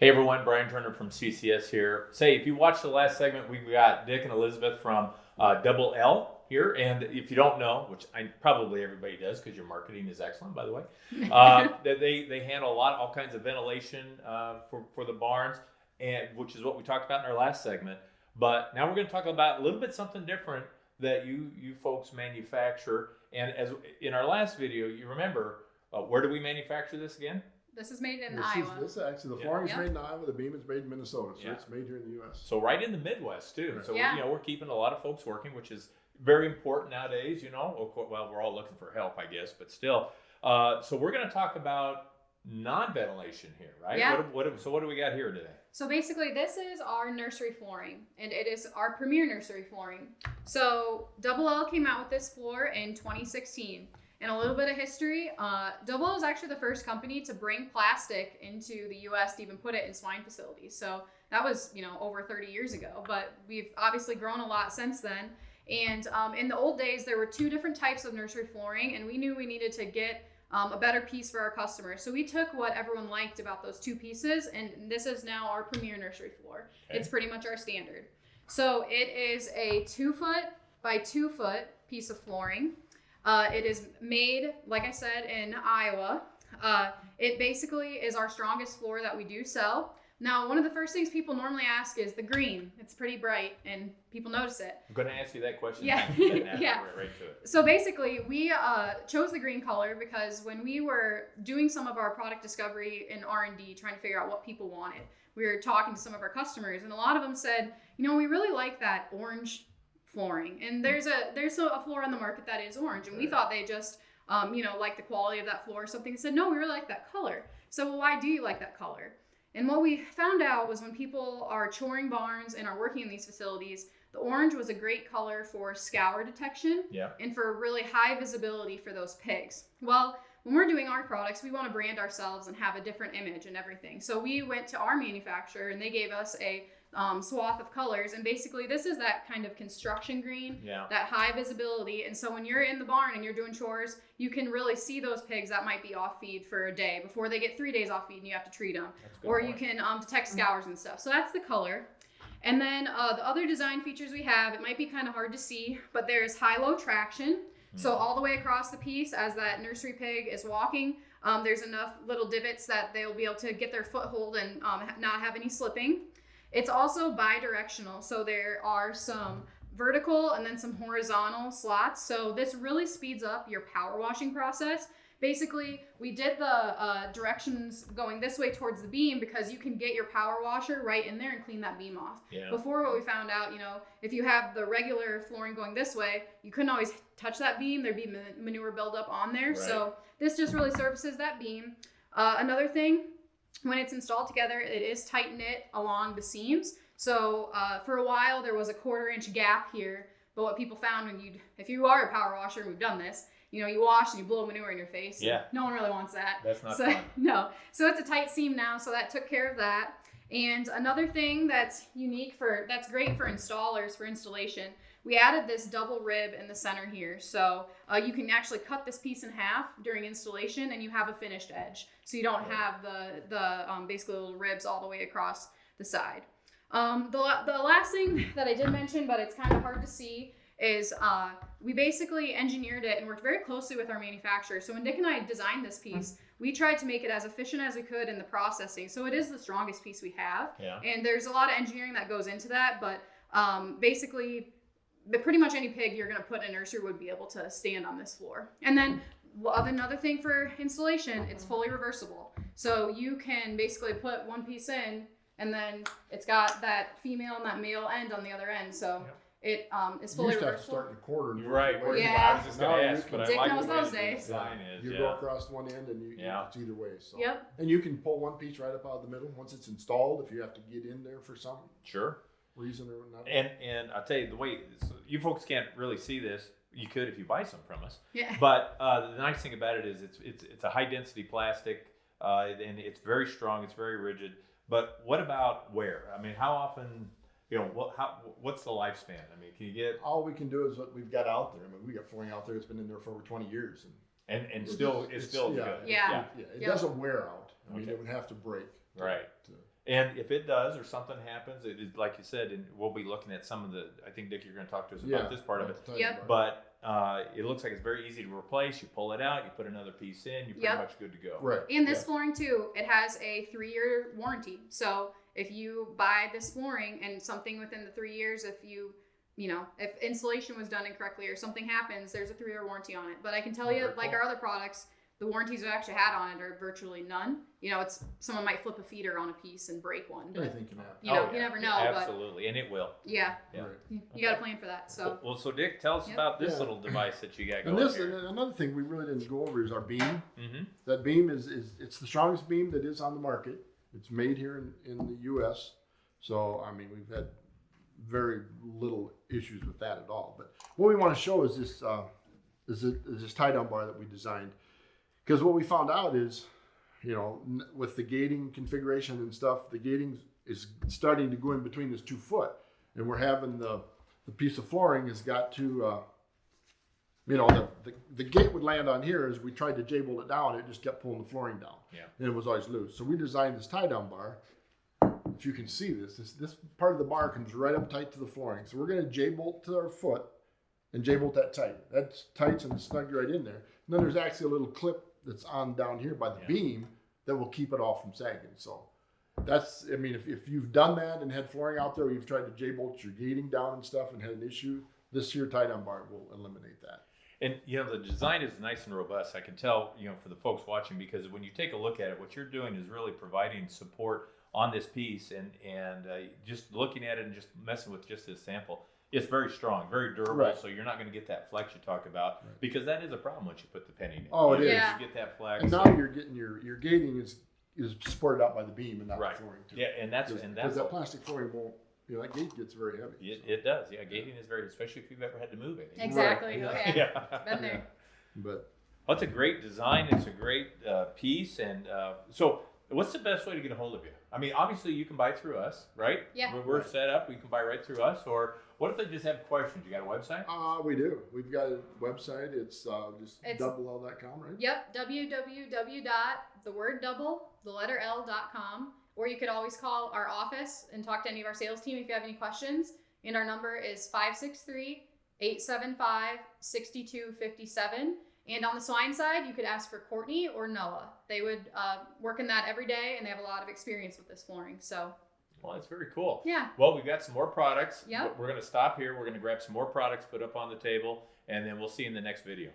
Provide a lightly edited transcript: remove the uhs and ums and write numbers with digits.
Hey everyone, Brian Turner from CCS here. Say, if you watched the last segment, we got Dick and Elizabeth from Double L here. And if you don't know, which probably everybody does because your marketing is excellent, by the way, they handle all kinds of ventilation for the barns, and which is what we talked about in our last segment. But now we're going to talk about a little bit something different that you folks manufacture. And as in our last video, you remember, where do we manufacture this again? This is made in Iowa. This actually, the flooring is made in Iowa, the beam is made in Minnesota, so it's made here in the U.S. So right in the Midwest too. Right. So we're keeping a lot of folks working, which is very important nowadays. Well, we're all looking for help, I guess, but still. So we're going to talk about non-ventilation here, right? Yeah. So what do we got here today? So basically, this is our nursery flooring, and it is our premier nursery flooring. So Double L came out with this floor in 2016. And a little bit of history, Double L is actually the first company to bring plastic into the U.S. to even put it in swine facilities. So that was, over 30 years ago. But we've obviously grown a lot since then. And in the old days, there were two different types of nursery flooring, and we knew we needed to get a better piece for our customers. So we took what everyone liked about those two pieces, and this is now our premier nursery floor. Okay. It's pretty much our standard. So it is a 2-foot by 2-foot piece of flooring. It is made, like I said, in Iowa. It basically is our strongest floor that we do sell. Now, one of the first things people normally ask is the green. It's pretty bright and people notice it. I'm going to ask you that question. Yeah. Yeah. Right to it. So basically, we chose the green color because when we were doing some of our product discovery and R&D, trying to figure out what people wanted, we were talking to some of our customers, and a lot of them said, we really like that orange flooring, and there's a floor on the market that is orange, and we thought they just like the quality of that floor or something. They said, no, we really like that color. So, well, why do you like that color? And what we found out was when people are choring barns and are working in these facilities, the orange was a great color for scour detection and for really high visibility for those pigs. Well, when we're doing our products, we want to brand ourselves and have a different image and everything. So we went to our manufacturer and they gave us a swath of colors, and basically this is that kind of construction green, that high visibility. And so when you're in the barn and you're doing chores, you can really see those pigs that might be off feed for a day before they get 3 days off feed and you have to treat them, or you can detect scours and stuff. So that's the color. And then the other design features we have, it might be kind of hard to see, but there's high-low traction. So all the way across the piece, as that nursery pig is walking, there's enough little divots that they'll be able to get their foothold and not have any slipping. It's also bi-directional, so there are some vertical and then some horizontal slots. So this really speeds up your power washing process. Basically, we did the directions going this way towards the beam because you can get your power washer right in there and clean that beam off. Yeah. Before, what we found out, if you have the regular flooring going this way, you couldn't always touch that beam. There'd be manure buildup on there. Right. So this just really services that beam. Another thing, when it's installed together, it is tight knit along the seams. So for a while, there was a 1/4-inch gap here. But what people found if you are a power washer, we've done this, you wash and you blow manure in your face. Yeah. No one really wants that. That's not fun. No. So it's a tight seam now, so that took care of that. And another thing that's that's great for installers, for installation, we added this double rib in the center here. So you can actually cut this piece in half during installation and you have a finished edge. So you don't have the basically little ribs all the way across the side. The last thing that I did mention, but it's kind of hard to see, is we basically engineered it and worked very closely with our manufacturer. So when Dick and I designed this piece, we tried to make it as efficient as we could in the processing. So it is the strongest piece we have. Yeah. And there's a lot of engineering that goes into that, but basically pretty much any pig you're going to put in a nursery would be able to stand on this floor. And then another thing for installation, it's fully reversible. So you can basically put one piece in and then it's got that female and that male end on the other end. So it is fully reversible. You used to have to start in the quarter. Right. Yeah. I was just going to ask, but Dick I like knows the those way days. the design is. You go across one end and it's either way. So. Yep. And you can pull one piece right up out of the middle once it's installed if you have to get in there for some reason or not. And I'll tell you, the way you folks can't really see this. You could if you buy some from us. Yeah. But the nice thing about it is it's a high density plastic and it's very strong. It's very rigid. But what about wear? I mean, how often? What's the lifespan? I mean, can you get? All we can do is what we've got out there. I mean, we got flooring out there that's been in there for over 20 years, and And still, it's still good. Yeah. It doesn't wear out. I mean, Okay. it would have to break. Right. And if it does, or something happens, it is, like you said, and we'll be looking at some of the. I think Dick, you're going to talk to us about this part of it. Yep. But it looks like it's very easy to replace. You pull it out, you put another piece in, you're pretty much good to go. Right. And this flooring too, it has a 3-year warranty. So if you buy this flooring and something within the 3 years, if if installation was done incorrectly or something happens, there's a 3-year warranty on it. But I can tell you, like our other products, the warranties I've actually had on it are virtually none. It's someone might flip a feeder on a piece and break one. But, Anything can happen. you never know. Absolutely, and it will. But yeah, Yeah. you got to plan for that. So Well, so Dick, tell us about this little device that you got And going here. another thing we really didn't go over is our beam. Mm-hmm. That beam is it's the strongest beam that is on the market. It's made here in the U.S. So I mean, we've had very little issues with that at all. But what we want to show is this tie down bar that we designed. Because what we found out is, with the gating configuration and stuff, the gating is starting to go in between this 2 foot, and we're having the piece of flooring has got to, the gate would land on here. As we tried to J-bolt it down, it just kept pulling the flooring down, and it was always loose. So we designed this tie down bar. If you can see this part of the bar comes right up tight to the flooring. So we're going to J-bolt to our foot and J-bolt that tight. That's tight and snug right in there. And then there's actually a little clip that's on down here by the beam that will keep it off from sagging. So that's, I mean, if you've done that and had flooring out there, or you've tried to J-bolt your gating down and stuff and had an issue, this here tie-down bar will eliminate that. And the design is nice and robust. I can tell, for the folks watching, because when you take a look at it, what you're doing is really providing support on this piece, and just looking at it and just messing with just this sample. It's very strong, very durable, so you're not going to get that flex you talk about, because that is a problem once you put the penny in. Oh, it is. Yeah. You get that flex. And now you're getting your gating is supported out by the beam and not the flooring too. Yeah, and that's because that plastic flooring won't. That gate gets very heavy. It does. Yeah, gating is very, especially if you've ever had to move it. Exactly. Right. Okay. Been there. But well, it's a great design. It's a great piece. And so, what's the best way to get a hold of you? I mean, obviously, you can buy through us, right? Yeah. When we're set up, you can buy right through us. Or what if they just have questions? You got a website? We do. We've got a website. It's double-L.com, right? Yep. www.theword-double-L.com. Or you could always call our office and talk to any of our sales team if you have any questions. And our number is 563-875-6257. And on the swine side, you could ask for Courtney or Noah. They would work in that every day, and they have a lot of experience with this flooring. So, well, that's very cool. Yeah. Well, we've got some more products. Yep. We're going to stop here. We're going to grab some more products, put up on the table, and then we'll see you in the next video.